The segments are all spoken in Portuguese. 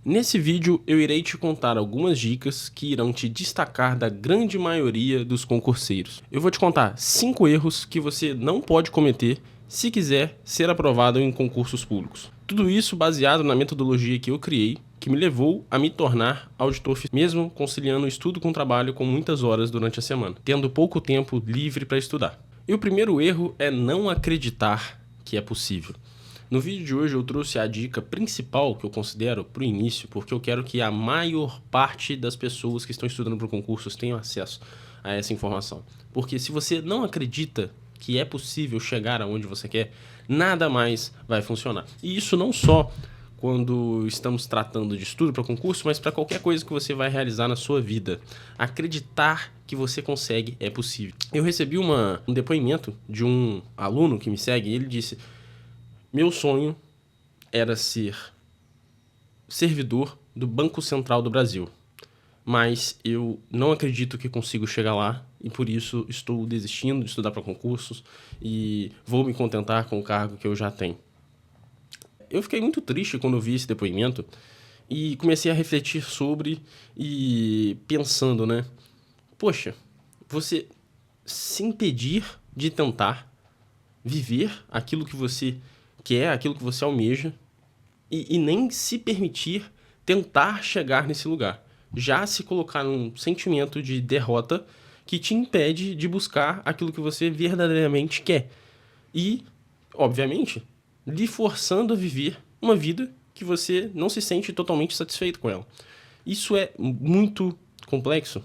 Nesse vídeo eu irei te contar algumas dicas que irão te destacar da grande maioria dos concurseiros. Eu vou te contar 5 erros que você não pode cometer se quiser ser aprovado em concursos públicos. Tudo isso baseado na metodologia que eu criei, que me levou a me tornar auditor fiscal, mesmo conciliando o estudo com o trabalho com muitas horas durante a semana, tendo pouco tempo livre para estudar. E o primeiro erro é não acreditar que é possível. No vídeo de hoje eu trouxe a dica principal que eu considero para o início, porque eu quero que a maior parte das pessoas que estão estudando para concursos tenham acesso a essa informação. Porque se você não acredita que é possível chegar aonde você quer, nada mais vai funcionar. E isso não só quando estamos tratando de estudo para concurso, mas para qualquer coisa que você vai realizar na sua vida. Acreditar que você consegue é possível. Eu recebi um depoimento de um aluno que me segue e ele disse: meu sonho era ser servidor do Banco Central do Brasil, mas eu não acredito que consigo chegar lá e por isso estou desistindo de estudar para concursos e vou me contentar com o cargo que eu já tenho. Eu fiquei muito triste quando eu vi esse depoimento e comecei a refletir sobre e pensando, né? Poxa, você se impedir de tentar viver aquilo que você quer, aquilo que você almeja, e nem se permitir tentar chegar nesse lugar. Já se colocar num sentimento de derrota que te impede de buscar aquilo que você verdadeiramente quer. E, obviamente, lhe forçando a viver uma vida que você não se sente totalmente satisfeito com ela. Isso é muito complexo,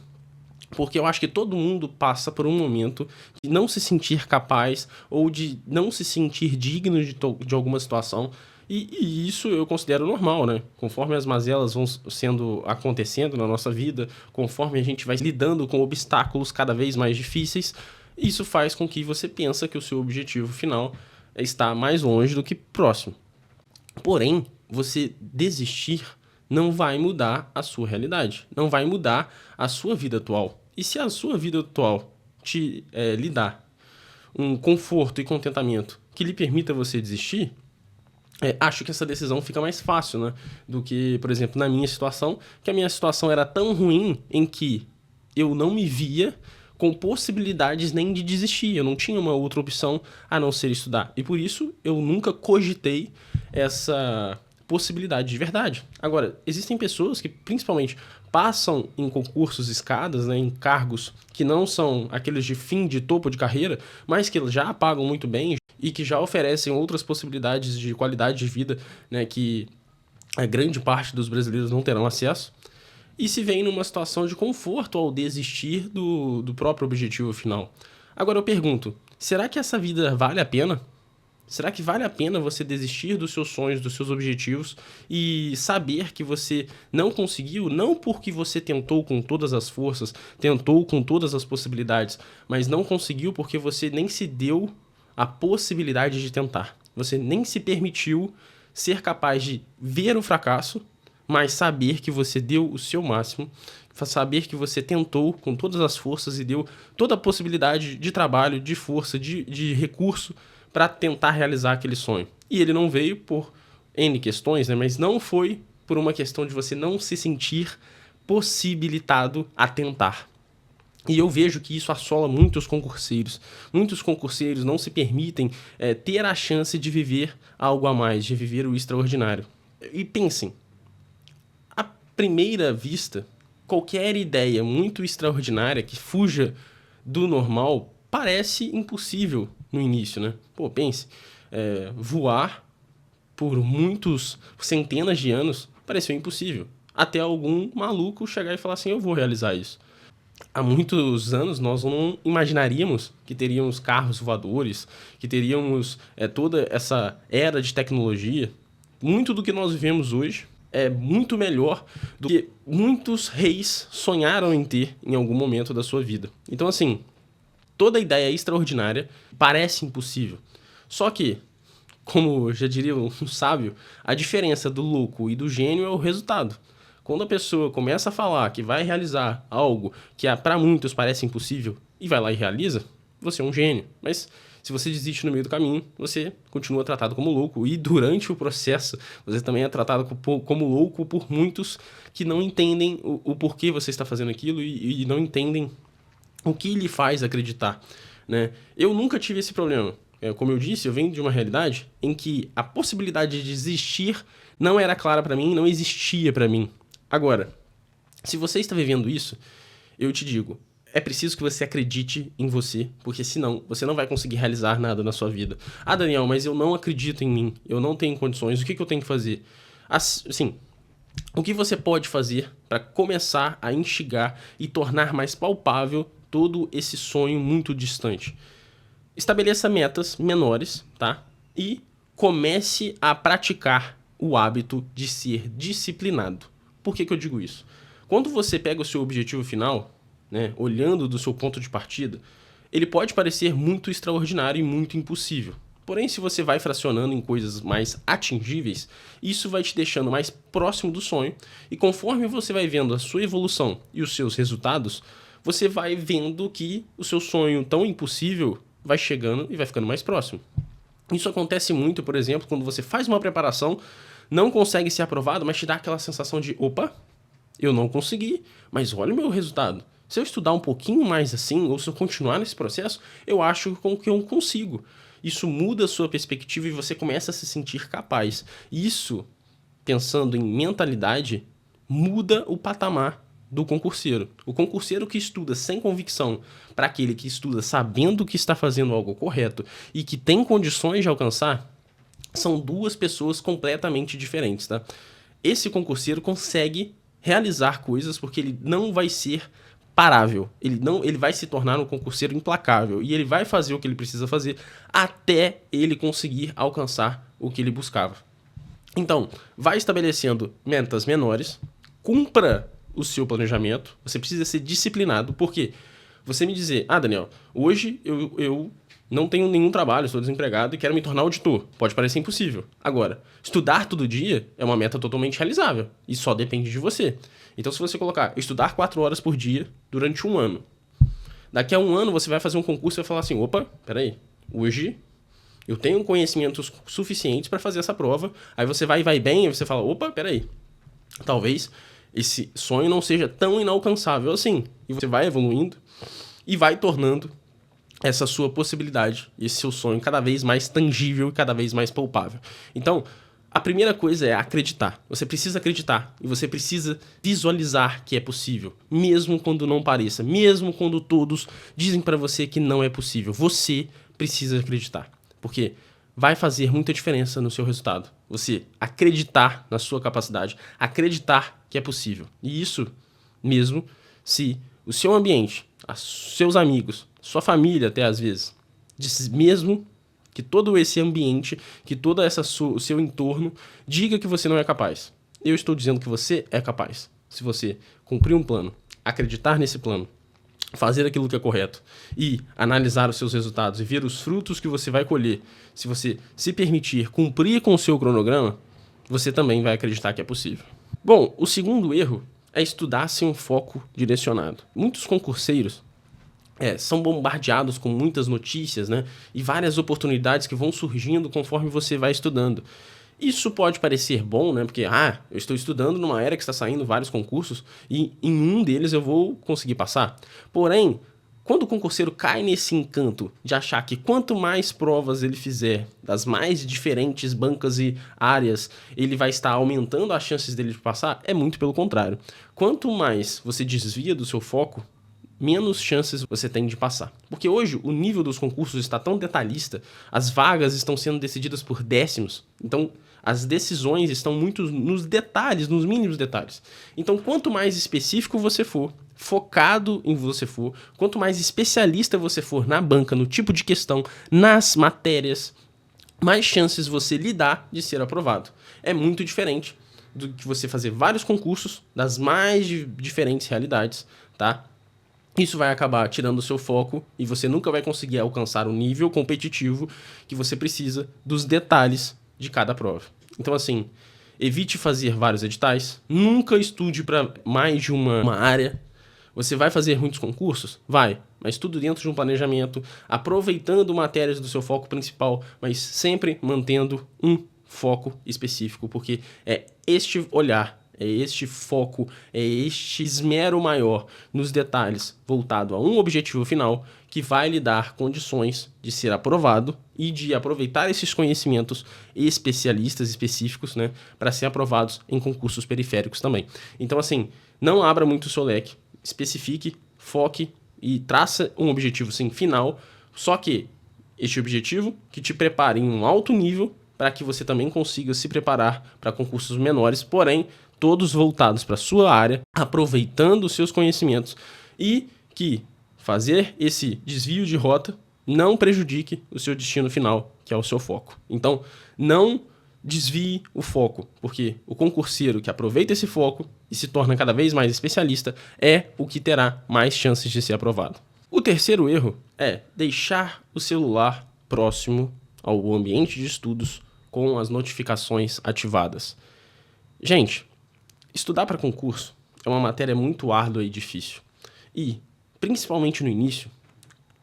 porque eu acho que todo mundo passa por um momento de não se sentir capaz ou de não se sentir digno de alguma situação. E isso eu considero normal, né? Conforme as mazelas vão acontecendo na nossa vida, conforme a gente vai lidando com obstáculos cada vez mais difíceis, isso faz com que você pense que o seu objetivo final está mais longe do que próximo. Porém, você desistir não vai mudar a sua realidade, não vai mudar a sua vida atual. E se a sua vida atual lhe dá um conforto e contentamento que lhe permita você desistir, acho que essa decisão fica mais fácil, né? Do que, por exemplo, na minha situação, que a minha situação era tão ruim em que eu não me via com possibilidades nem de desistir. Eu não tinha uma outra opção a não ser estudar. E por isso eu nunca cogitei essa possibilidade de verdade. Agora, existem pessoas que principalmente passam em concursos escadas, né, em cargos que não são aqueles de fim de topo de carreira, mas que já pagam muito bem e que já oferecem outras possibilidades de qualidade de vida, né, que a grande parte dos brasileiros não terão acesso, e se vem numa situação de conforto ao desistir do próprio objetivo final. Agora eu pergunto, será que essa vida vale a pena? Será que vale a pena você desistir dos seus sonhos, dos seus objetivos e saber que você não conseguiu, não porque você tentou com todas as forças, tentou com todas as possibilidades, mas não conseguiu porque você nem se deu a possibilidade de tentar. Você nem se permitiu ser capaz de ver o fracasso, mas saber que você deu o seu máximo, saber que você tentou com todas as forças e deu toda a possibilidade de trabalho, de força, de recurso para tentar realizar aquele sonho. E ele não veio por N questões, né? Mas não foi por uma questão de você não se sentir possibilitado a tentar. E eu vejo que isso assola muitos concurseiros. Muitos concurseiros não se permitem ter a chance de viver algo a mais, de viver o extraordinário. E pensem, à primeira vista, qualquer ideia muito extraordinária que fuja do normal parece impossível no início, né? Pô, pense, voar por centenas de anos pareceu impossível. Até algum maluco chegar e falar assim, eu vou realizar isso. Há muitos anos nós não imaginaríamos que teríamos carros voadores, que teríamos toda essa era de tecnologia. Muito do que nós vivemos hoje é muito melhor do que muitos reis sonharam em ter em algum momento da sua vida. Então, assim, toda ideia extraordinária parece impossível. Só que, como já diria um sábio, a diferença do louco e do gênio é o resultado. Quando a pessoa começa a falar que vai realizar algo que para muitos parece impossível e vai lá e realiza, você é um gênio. Mas Se você desiste no meio do caminho, você continua tratado como louco. E durante o processo, você também é tratado como louco por muitos que não entendem o porquê você está fazendo aquilo e não entendem o que lhe faz acreditar, né? Eu nunca tive esse problema. Como eu disse, eu venho de uma realidade em que a possibilidade de desistir não era clara para mim, não existia para mim. Agora, se você está vivendo isso, eu te digo, é preciso que você acredite em você, porque senão você não vai conseguir realizar nada na sua vida. Ah, Daniel, mas eu não acredito em mim, eu não tenho condições, o que eu tenho que fazer? Assim, o que você pode fazer para começar a instigar e tornar mais palpável todo esse sonho muito distante? Estabeleça metas menores, tá? E comece a praticar o hábito de ser disciplinado. Por que eu digo isso? Quando você pega o seu objetivo final, né, olhando do seu ponto de partida, ele pode parecer muito extraordinário e muito impossível. Porém, se você vai fracionando em coisas mais atingíveis, isso vai te deixando mais próximo do sonho, e conforme você vai vendo a sua evolução e os seus resultados, você vai vendo que o seu sonho tão impossível vai chegando e vai ficando mais próximo. Isso acontece muito, por exemplo, quando você faz uma preparação, não consegue ser aprovado, mas te dá aquela sensação de, opa, eu não consegui, mas olha o meu resultado. Se eu estudar um pouquinho mais assim, ou se eu continuar nesse processo, eu acho que eu consigo. Isso muda a sua perspectiva e você começa a se sentir capaz. Isso, pensando em mentalidade, muda o patamar do concurseiro. O concurseiro que estuda sem convicção para aquele que estuda sabendo que está fazendo algo correto e que tem condições de alcançar, são duas pessoas completamente diferentes, tá? Esse concurseiro consegue realizar coisas porque ele não vai ser parável. Ele vai se tornar um concurseiro implacável e ele vai fazer o que ele precisa fazer até ele conseguir alcançar o que ele buscava. Então, vai estabelecendo metas menores, cumpra o seu planejamento, você precisa ser disciplinado, porque você me dizer, ah, Daniel, hoje eu não tenho nenhum trabalho, estou desempregado e quero me tornar auditor. Pode parecer impossível. Agora, estudar todo dia é uma meta totalmente realizável e só depende de você. Então, se você colocar estudar 4 horas por dia durante um ano, daqui a um ano você vai fazer um concurso e vai falar assim, opa, peraí, hoje eu tenho conhecimentos suficientes para fazer essa prova. Aí você vai bem, e você fala, opa, peraí, talvez esse sonho não seja tão inalcançável assim. E você vai evoluindo e vai tornando essa sua possibilidade, esse seu sonho cada vez mais tangível e cada vez mais palpável. Então, a primeira coisa é acreditar. Você precisa acreditar e você precisa visualizar que é possível, mesmo quando não pareça, mesmo quando todos dizem para você que não é possível. Você precisa acreditar, porque vai fazer muita diferença no seu resultado. Você acreditar na sua capacidade, acreditar que é possível. E isso mesmo se o seu ambiente, os seus amigos, sua família até às vezes, mesmo que todo esse ambiente, que todo o seu entorno diga que você não é capaz. Eu estou dizendo que você é capaz. Se você cumprir um plano, acreditar nesse plano, fazer aquilo que é correto e analisar os seus resultados e ver os frutos que você vai colher, se você se permitir cumprir com o seu cronograma, você também vai acreditar que é possível. Bom, o segundo erro é estudar sem um foco direcionado. Muitos concurseiros são bombardeados com muitas notícias, né? E várias oportunidades que vão surgindo conforme você vai estudando. Isso pode parecer bom, né? Porque, eu estou estudando numa era que está saindo vários concursos e em um deles eu vou conseguir passar. Porém, quando o concurseiro cai nesse encanto de achar que quanto mais provas ele fizer das mais diferentes bancas e áreas, ele vai estar aumentando as chances dele de passar, é muito pelo contrário. Quanto mais você desvia do seu foco, menos chances você tem de passar. Porque hoje o nível dos concursos está tão detalhista, as vagas estão sendo decididas por décimos, então as decisões estão muito nos detalhes, nos mínimos detalhes. Então quanto mais específico você for, focado em você for, quanto mais especialista você for na banca, no tipo de questão, nas matérias, mais chances você lhe dá de ser aprovado. É muito diferente do que você fazer vários concursos das mais diferentes realidades, tá? Isso vai acabar tirando o seu foco e você nunca vai conseguir alcançar o nível competitivo que você precisa dos detalhes de cada prova. Então, assim, evite fazer vários editais, nunca estude para mais de uma área, Você vai fazer muitos concursos? Vai, mas tudo dentro de um planejamento, aproveitando matérias do seu foco principal, mas sempre mantendo um foco específico, porque é este olhar, é este foco, é este esmero maior nos detalhes voltado a um objetivo final que vai lhe dar condições de ser aprovado e de aproveitar esses conhecimentos especialistas específicos, né, para ser aprovados em concursos periféricos também. Então, assim, não abra muito o seu leque, especifique, foque e traça um objetivo, sim, final, só que este objetivo que te prepare em um alto nível para que você também consiga se preparar para concursos menores, porém, todos voltados para a sua área, aproveitando os seus conhecimentos e que fazer esse desvio de rota não prejudique o seu destino final, que é o seu foco. Então, não desvie o foco, porque o concurseiro que aproveita esse foco e se torna cada vez mais especialista é o que terá mais chances de ser aprovado. O terceiro erro é deixar o celular próximo ao ambiente de estudos com as notificações ativadas. Gente, estudar para concurso é uma matéria muito árdua e difícil. E, principalmente no início,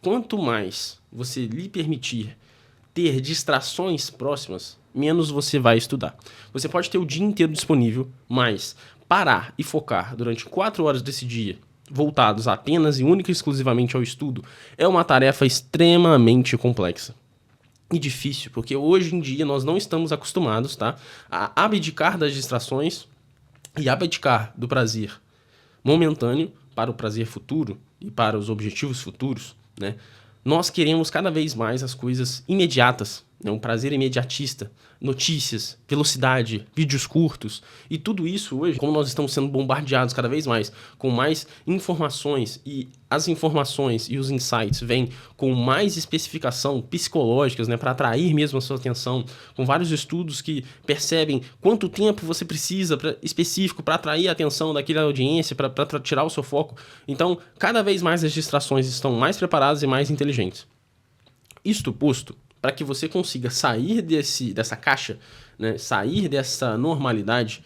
quanto mais você lhe permitir ter distrações próximas, menos você vai estudar. Você pode ter o dia inteiro disponível, mas parar e focar durante 4 horas desse dia, voltados apenas e única e exclusivamente ao estudo, é uma tarefa extremamente complexa. E difícil, porque hoje em dia nós não estamos acostumados, tá, a abdicar das distrações e abdicar do prazer momentâneo para o prazer futuro e para os objetivos futuros, né? Nós queremos cada vez mais as coisas imediatas, né? Um prazer imediatista, notícias, velocidade, vídeos curtos e tudo isso hoje, como nós estamos sendo bombardeados cada vez mais com mais informações e as informações e os insights vêm com mais especificação psicológicas, né, para atrair mesmo a sua atenção, com vários estudos que percebem quanto tempo você precisa específico para atrair a atenção daquela audiência, para tirar o seu foco. Então, cada vez mais as distrações estão mais preparadas e mais inteligentes. Isto posto, para que você consiga sair dessa caixa, né, sair dessa normalidade,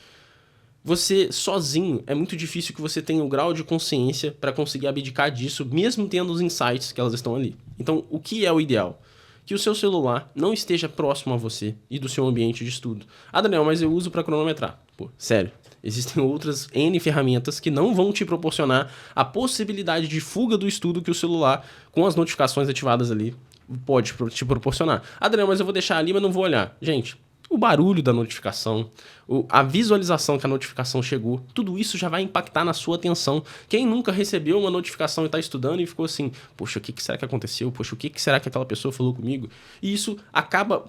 você sozinho, é muito difícil que você tenha o grau de consciência para conseguir abdicar disso, mesmo tendo os insights que elas estão ali. Então, o que é o ideal? Que o seu celular não esteja próximo a você e do seu ambiente de estudo. Ah, Daniel, mas eu uso para cronometrar. Pô, sério. Existem outras N ferramentas que não vão te proporcionar a possibilidade de fuga do estudo que o celular, com as notificações ativadas ali, pode te proporcionar. Adriano, mas eu vou deixar ali, mas não vou olhar. Gente, o barulho da notificação, a visualização que a notificação chegou, tudo isso já vai impactar na sua atenção. Quem nunca recebeu uma notificação e está estudando e ficou assim, poxa, o que será que aconteceu? Poxa, o que será que aquela pessoa falou comigo? E isso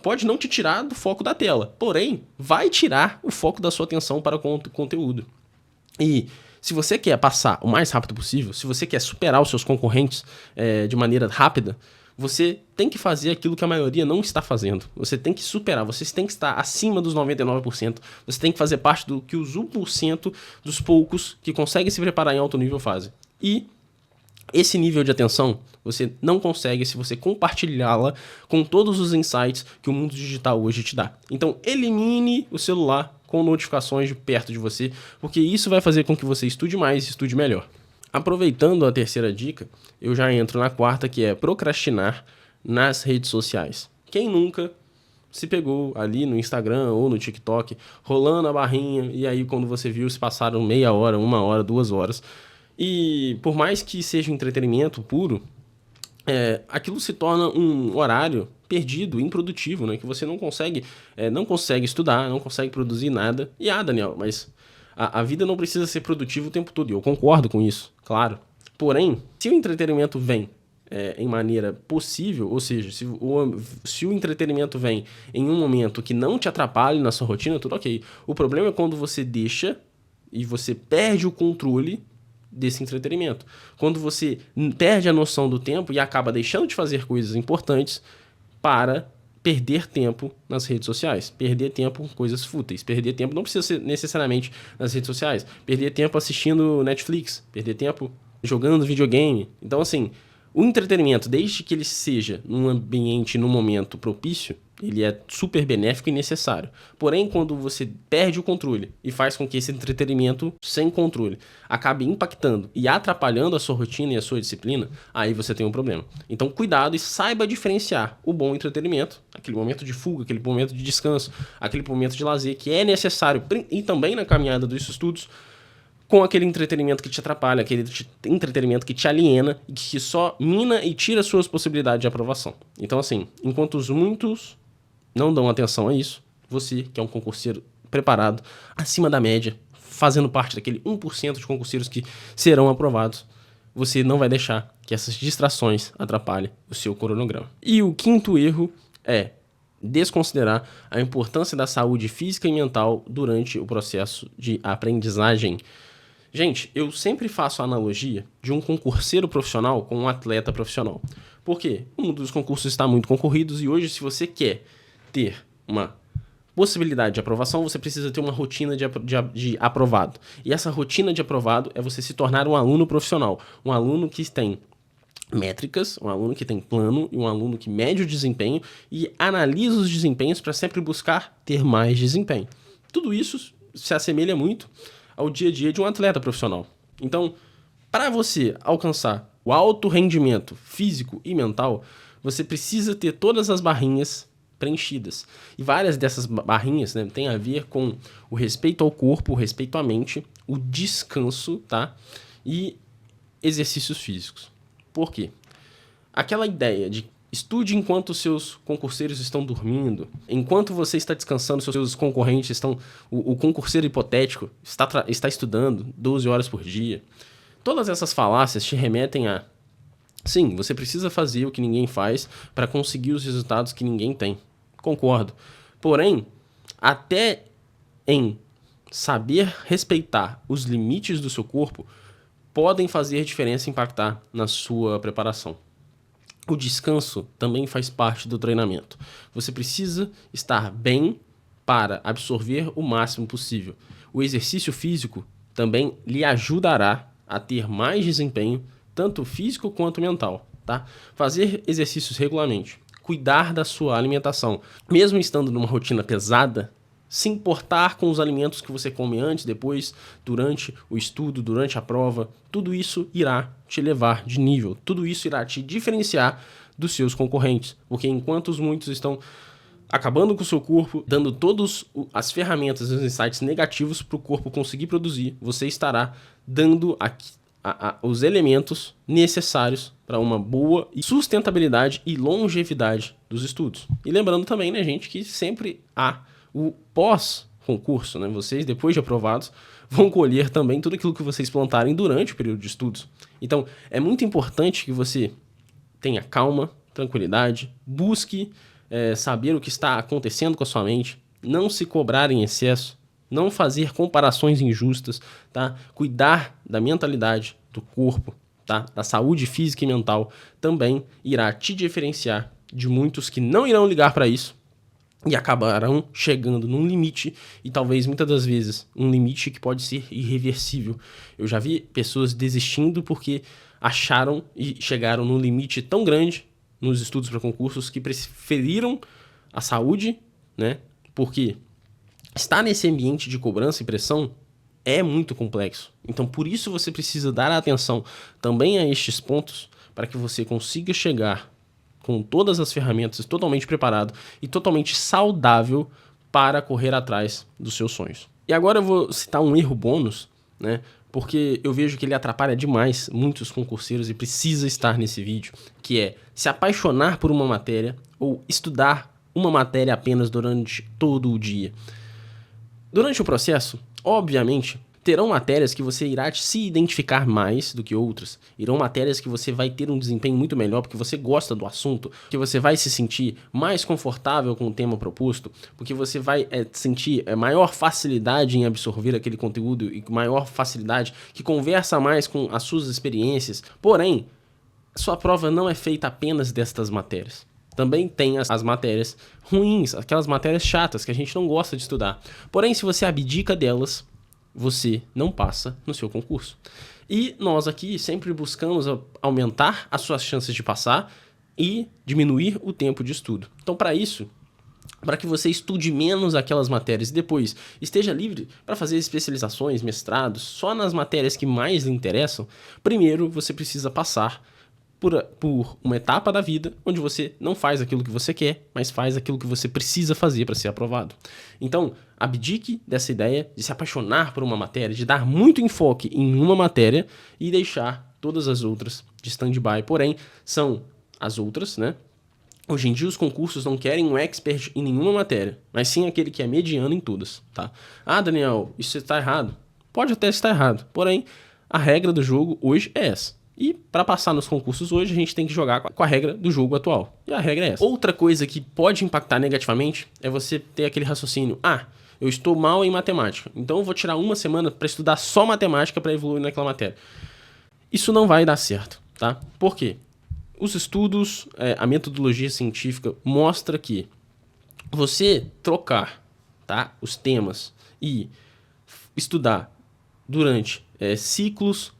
pode não te tirar do foco da tela, porém, vai tirar o foco da sua atenção para o conteúdo. E se você quer passar o mais rápido possível, se você quer superar os seus concorrentes de maneira rápida, você tem que fazer aquilo que a maioria não está fazendo. Você tem que superar, você tem que estar acima dos 99%. Você tem que fazer parte do que os 1% dos poucos que conseguem se preparar em alto nível fazem. E esse nível de atenção você não consegue se você compartilhá-la com todos os insights que o mundo digital hoje te dá. Então, elimine o celular com notificações de perto de você, porque isso vai fazer com que você estude mais e estude melhor. Aproveitando a terceira dica, eu já entro na quarta, que é procrastinar nas redes sociais. Quem nunca se pegou ali no Instagram ou no TikTok, rolando a barrinha, e aí quando você viu, se passaram meia hora, 1 hora, 2 horas. E por mais que seja um entretenimento puro, aquilo se torna um horário perdido, improdutivo, né? Que você não consegue estudar, não consegue produzir nada. E Daniel, mas a vida não precisa ser produtiva o tempo todo, e eu concordo com isso, claro. Porém, se o entretenimento vem em maneira possível, ou seja, se o entretenimento vem em um momento que não te atrapalhe na sua rotina, tudo ok. O problema é quando você deixa e você perde o controle desse entretenimento. Quando você perde a noção do tempo e acaba deixando de fazer coisas importantes para perder tempo nas redes sociais, perder tempo com coisas fúteis, perder tempo não precisa ser necessariamente nas redes sociais, perder tempo assistindo Netflix, perder tempo jogando videogame. Então, assim, o entretenimento, desde que ele seja num ambiente, num momento propício, ele é super benéfico e necessário. Porém, quando você perde o controle e faz com que esse entretenimento sem controle acabe impactando e atrapalhando a sua rotina e a sua disciplina, aí você tem um problema. Então, cuidado e saiba diferenciar o bom entretenimento, aquele momento de fuga, aquele momento de descanso, aquele momento de lazer que é necessário e também na caminhada dos estudos, com aquele entretenimento que te atrapalha, aquele entretenimento que te aliena e que só mina e tira suas possibilidades de aprovação. Então, assim, enquanto os muitos não dão atenção a isso, você, que é um concurseiro preparado, acima da média, fazendo parte daquele 1% de concurseiros que serão aprovados, você não vai deixar que essas distrações atrapalhem o seu cronograma. E o quinto erro é desconsiderar a importância da saúde física e mental durante o processo de aprendizagem. Gente, eu sempre faço a analogia de um concurseiro profissional com um atleta profissional. Por quê? O mundo dos concursos está muito concorrido e hoje, se você quer ter uma possibilidade de aprovação, você precisa ter uma rotina de aprovado. E essa rotina de aprovado é você se tornar um aluno profissional. Um aluno que tem métricas, um aluno que tem plano e um aluno que mede o desempenho e analisa os desempenhos para sempre buscar ter mais desempenho. Tudo isso se assemelha muito ao dia a dia de um atleta profissional. Então, para você alcançar o alto rendimento físico e mental, você precisa ter todas as barrinhas preenchidas. E várias dessas barrinhas, né, têm a ver com o respeito ao corpo, o respeito à mente, o descanso, tá? E exercícios físicos. Por quê? Aquela ideia de estude enquanto os seus concurseiros estão dormindo, enquanto você está descansando, seus concorrentes estão... O concurseiro hipotético está estudando 12 horas por dia. Todas essas falácias te remetem a... Sim, você precisa fazer o que ninguém faz para conseguir os resultados que ninguém tem. Concordo. Porém, até em saber respeitar os limites do seu corpo, podem fazer diferença e impactar na sua preparação. O descanso também faz parte do treinamento. Você precisa estar bem para absorver o máximo possível. O exercício físico também lhe ajudará a ter mais desempenho, tanto físico quanto mental, tá? Fazer exercícios regularmente, cuidar da sua alimentação, mesmo estando numa rotina pesada, se importar com os alimentos que você come antes, depois, durante o estudo, durante a prova, tudo isso irá te levar de nível, tudo isso irá te diferenciar dos seus concorrentes, porque enquanto os muitos estão acabando com o seu corpo, dando todas as ferramentas e os insights negativos para o corpo conseguir produzir, você estará dando os elementos necessários para uma boa sustentabilidade e longevidade dos estudos. E lembrando também, né, gente, que sempre há o pós-concurso, né? Vocês, depois de aprovados, vão colher também tudo aquilo que vocês plantarem durante o período de estudos. Então, é muito importante que você tenha calma, tranquilidade, busque saber o que está acontecendo com a sua mente, não se cobrar em excesso, não fazer comparações injustas, tá? Cuidar da mentalidade, do corpo, tá? Da saúde física e mental, também irá te diferenciar de muitos que não irão ligar para isso e acabarão chegando num limite, e talvez muitas das vezes um limite que pode ser irreversível. Eu já vi pessoas desistindo porque acharam e chegaram num limite tão grande nos estudos para concursos que preferiram a saúde, né? Porque estar nesse ambiente de cobrança e pressão é muito complexo. Então, por isso você precisa dar atenção também a estes pontos para que você consiga chegar com todas as ferramentas totalmente preparado e totalmente saudável para correr atrás dos seus sonhos. E agora eu vou citar um erro bônus, né? Porque eu vejo que ele atrapalha demais muitos concurseiros e precisa estar nesse vídeo, que é se apaixonar por uma matéria ou estudar uma matéria apenas durante todo o dia. Durante o processo, obviamente, terão matérias que você irá se identificar mais do que outras. Irão matérias que você vai ter um desempenho muito melhor porque você gosta do assunto, que você vai se sentir mais confortável com o tema proposto, porque você vai sentir maior facilidade em absorver aquele conteúdo e maior facilidade, que conversa mais com as suas experiências. Porém, sua prova não é feita apenas destas matérias. Também tem as matérias ruins, aquelas matérias chatas que a gente não gosta de estudar. Porém, se você abdica delas, você não passa no seu concurso. E nós aqui sempre buscamos aumentar as suas chances de passar e diminuir o tempo de estudo. Então, para isso, para que você estude menos aquelas matérias e depois esteja livre para fazer especializações, mestrados, só nas matérias que mais lhe interessam, primeiro você precisa passar por uma etapa da vida onde você não faz aquilo que você quer, mas faz aquilo que você precisa fazer para ser aprovado. Então, abdique dessa ideia de se apaixonar por uma matéria, de dar muito enfoque em uma matéria e deixar todas as outras de stand-by. Porém, são as outras, né? Hoje em dia os concursos não querem um expert em nenhuma matéria, mas sim aquele que é mediano em todas, tá? Ah, Daniel, isso está errado. Pode até estar errado, porém, a regra do jogo hoje é essa. E para passar nos concursos hoje, a gente tem que jogar com a regra do jogo atual. E a regra é essa. Outra coisa que pode impactar negativamente é você ter aquele raciocínio: ah, eu estou mal em matemática, então eu vou tirar uma semana para estudar só matemática para evoluir naquela matéria. Isso não vai dar certo, tá? Por quê? Os estudos, a metodologia científica mostra que você trocar, tá, os temas e estudar durante ciclos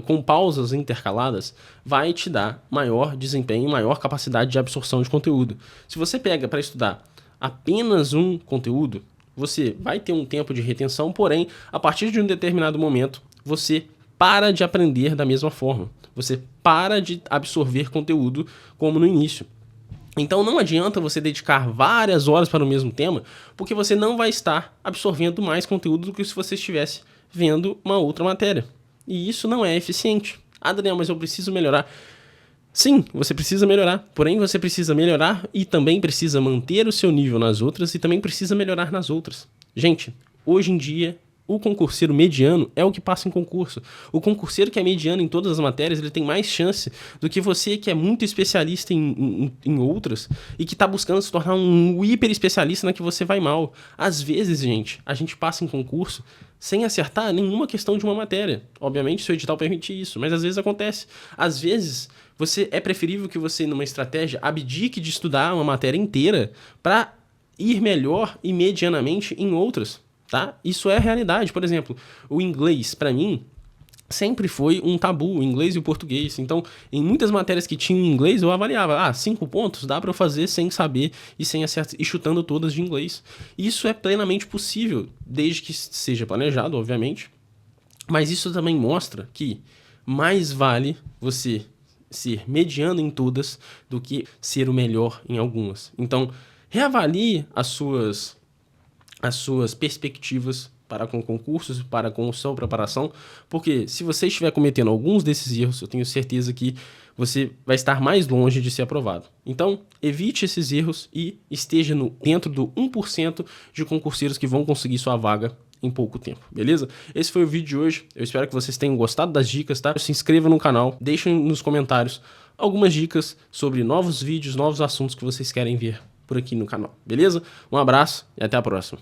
com pausas intercaladas vai te dar maior desempenho, maior capacidade de absorção de conteúdo. Se você pega para estudar apenas um conteúdo, você vai ter um tempo de retenção, porém, a partir de um determinado momento, você para de aprender da mesma forma. Você para de absorver conteúdo como no início. Então não adianta você dedicar várias horas para o mesmo tema, porque você não vai estar absorvendo mais conteúdo do que se você estivesse vendo uma outra matéria. E isso não é eficiente. Ah, Daniel, mas eu preciso melhorar. Sim, você precisa melhorar. Porém, você precisa melhorar e também precisa manter o seu nível nas outras e também precisa melhorar nas outras. Gente, hoje em dia, o concurseiro mediano é o que passa em concurso. O concurseiro que é mediano em todas as matérias, ele tem mais chance do que você que é muito especialista em outras e que está buscando se tornar um hiper especialista na que você vai mal. Às vezes, gente, a gente passa em concurso sem acertar nenhuma questão de uma matéria. Obviamente, se o edital permitir isso, mas às vezes acontece. Às vezes, é preferível que você, numa estratégia, abdique de estudar uma matéria inteira para ir melhor e medianamente em outras. Tá? Isso é a realidade. Por exemplo, o inglês, para mim, sempre foi um tabu, o inglês e o português. Então, em muitas matérias que tinham inglês, eu avaliava, 5 pontos dá para eu fazer sem saber e sem acertar, e chutando todas de inglês. Isso é plenamente possível, desde que seja planejado, obviamente. Mas isso também mostra que mais vale você ser mediano em todas do que ser o melhor em algumas. Então, reavalie as suas perspectivas para com concursos, para com sua preparação, porque se você estiver cometendo alguns desses erros, eu tenho certeza que você vai estar mais longe de ser aprovado. Então, evite esses erros e esteja dentro do 1% de concurseiros que vão conseguir sua vaga em pouco tempo, beleza? Esse foi o vídeo de hoje, eu espero que vocês tenham gostado das dicas, tá? Se inscreva no canal, deixem nos comentários algumas dicas sobre novos vídeos, novos assuntos que vocês querem ver por aqui no canal, beleza? Um abraço e até a próxima.